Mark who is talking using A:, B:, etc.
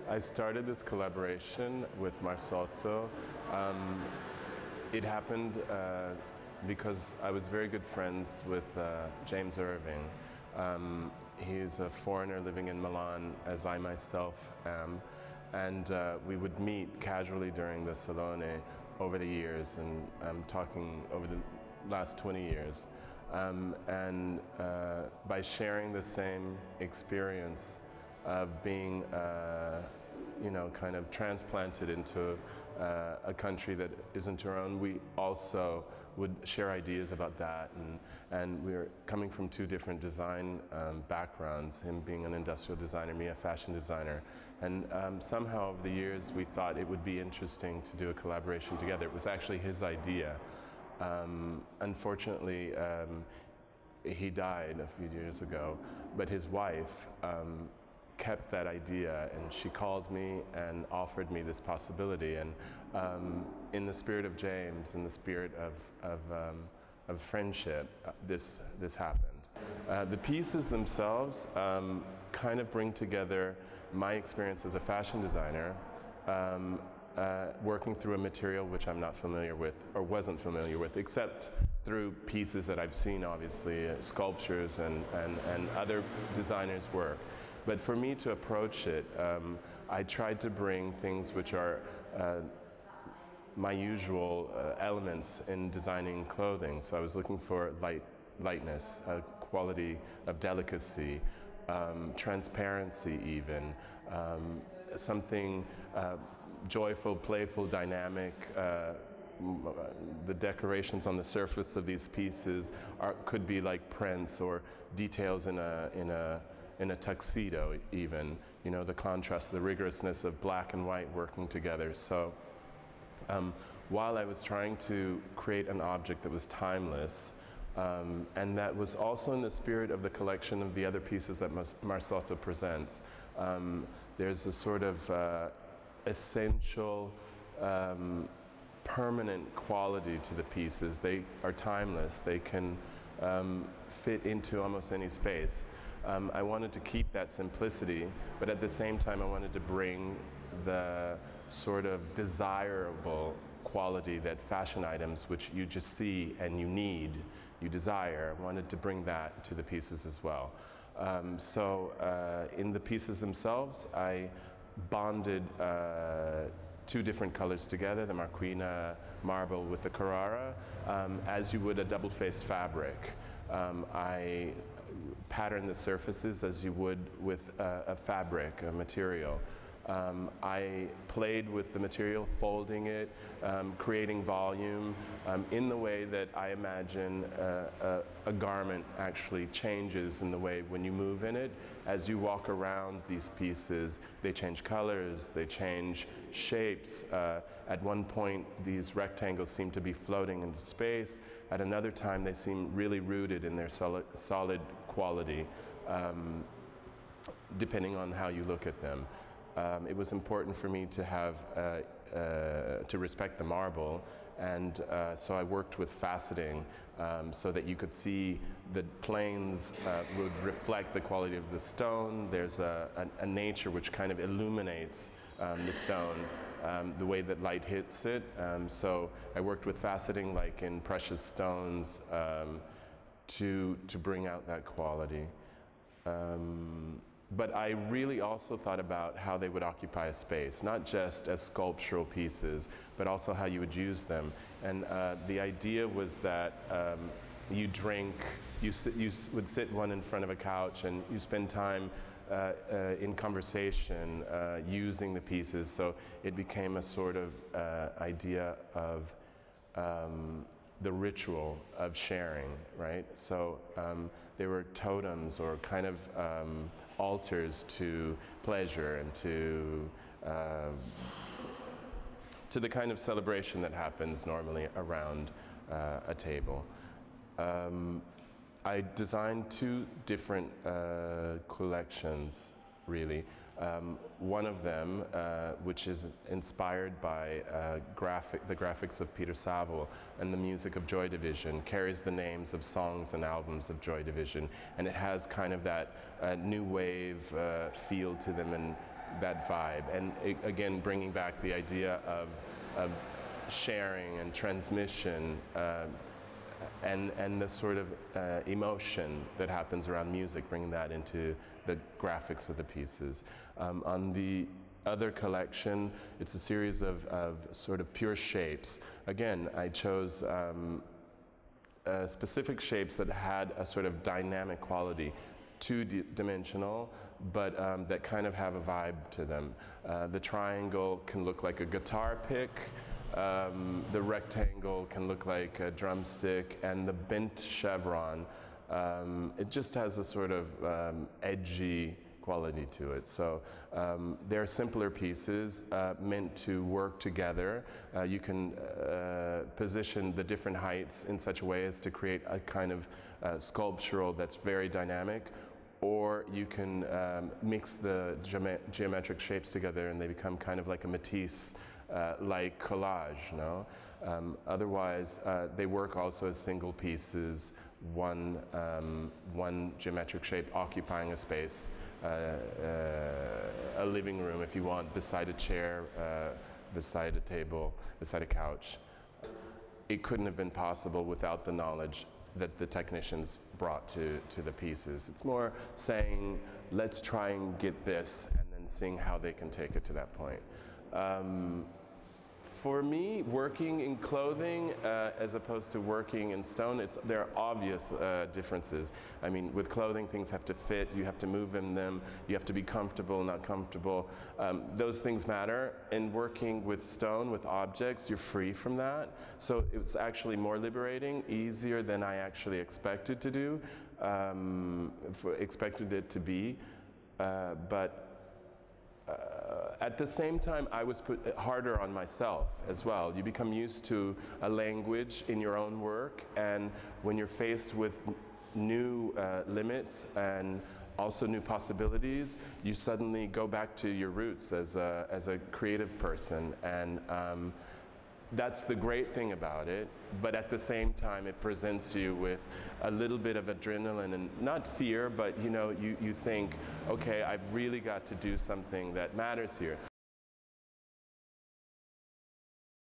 A: I started this collaboration with Marsotto. It happened because I was very good friends with James Irving. He's a foreigner living in Milan, as I myself am, and we would meet casually during the Salone over the years, and I'm talking over the last 20 years. By sharing the same experience of being, kind of transplanted into a country that isn't your own, we also would share ideas about that, and we were coming from two different design backgrounds, him being an industrial designer, me a fashion designer, and somehow over the years we thought it would be interesting to do a collaboration together. It was actually his idea. Unfortunately, he died a few years ago, but his wife kept that idea, and she called me and offered me this possibility. And in the spirit of James, in the spirit of friendship, this happened. The pieces themselves kind of bring together my experience as a fashion designer, working through a material which I'm not familiar with, or wasn't familiar with, except through pieces that I've seen, obviously, sculptures and other designers' work. But for me to approach it, I tried to bring things which are my usual elements in designing clothing. So I was looking for lightness, a quality of delicacy, transparency even, something joyful, playful, dynamic. The decorations on the surface of these pieces could be like prints or details in a tuxedo even. You know, the contrast, the rigorousness of black and white working together. So while I was trying to create an object that was timeless, and that was also in the spirit of the collection of the other pieces that Marsotto presents, there's a sort of essential, permanent quality to the pieces. They are timeless. They can fit into almost any space. I wanted to keep that simplicity, but at the same time I wanted to bring the sort of desirable quality that fashion items, which you just see and you need, you desire, I wanted to bring that to the pieces as well. In the pieces themselves, I bonded two different colors together, the Marquina marble with the Carrara, as you would a double-faced fabric. I patterned the surfaces as you would with a fabric, a material. I played with the material, folding it, creating volume in the way that I imagine a garment actually changes in the way when you move in it. As you walk around these pieces, they change colors, they change shapes. At one point, these rectangles seem to be floating into space. At another time, they seem really rooted in their solid quality, depending on how you look at them. It was important for me to have, to respect the marble, and so I worked with faceting so that you could see the planes would reflect the quality of the stone. There's a nature which kind of illuminates the stone, the way that light hits it. So I worked with faceting like in precious stones to bring out that quality. But I really also thought about how they would occupy a space, not just as sculptural pieces, but also how you would use them. And the idea was that you drink, you would sit one in front of a couch and you spend time in conversation using the pieces. So it became a sort of idea of the ritual of sharing, right? So there were totems or kind of altars to pleasure and to the kind of celebration that happens normally around a table. I designed two different collections, really. One of them, which is inspired by the graphics of Peter Saville and the music of Joy Division, carries the names of songs and albums of Joy Division, and it has kind of that new wave feel to them, and that vibe. And again, bringing back the idea of sharing and transmission, and the sort of emotion that happens around music, bringing that into the graphics of the pieces. On the other collection, it's a series of sort of pure shapes. Again, I chose specific shapes that had a sort of dynamic quality, two-dimensional, but that kind of have a vibe to them. The triangle can look like a guitar pick, the rectangle can look like a drumstick, and the bent chevron, it just has a sort of edgy quality to it. So they're simpler pieces meant to work together. You can position the different heights in such a way as to create a kind of sculptural that's very dynamic, or you can mix the geometric shapes together and they become kind of like a Matisse like collage, no? Otherwise, they work also as single pieces, one geometric shape occupying a space, a living room if you want, beside a chair, beside a table, beside a couch. It couldn't have been possible without the knowledge that the technicians brought to the pieces. It's more saying, let's try and get this, and then seeing how they can take it to that point. For me, working in clothing as opposed to working in stone, there are obvious differences. I mean, with clothing, things have to fit, you have to move in them, you have to be comfortable, not comfortable. Those things matter. In working with stone, with objects, you're free from that. So it's actually more liberating, easier than I actually expected to do, expected it to be. But at the same time, I was put harder on myself as well. You become used to a language in your own work, and when you're faced with new limits and also new possibilities, you suddenly go back to your roots as a creative person, and that's the great thing about it. But at the same time, it presents you with a little bit of adrenaline, and not fear, but you know, you think, okay, I've really got to do something that matters here.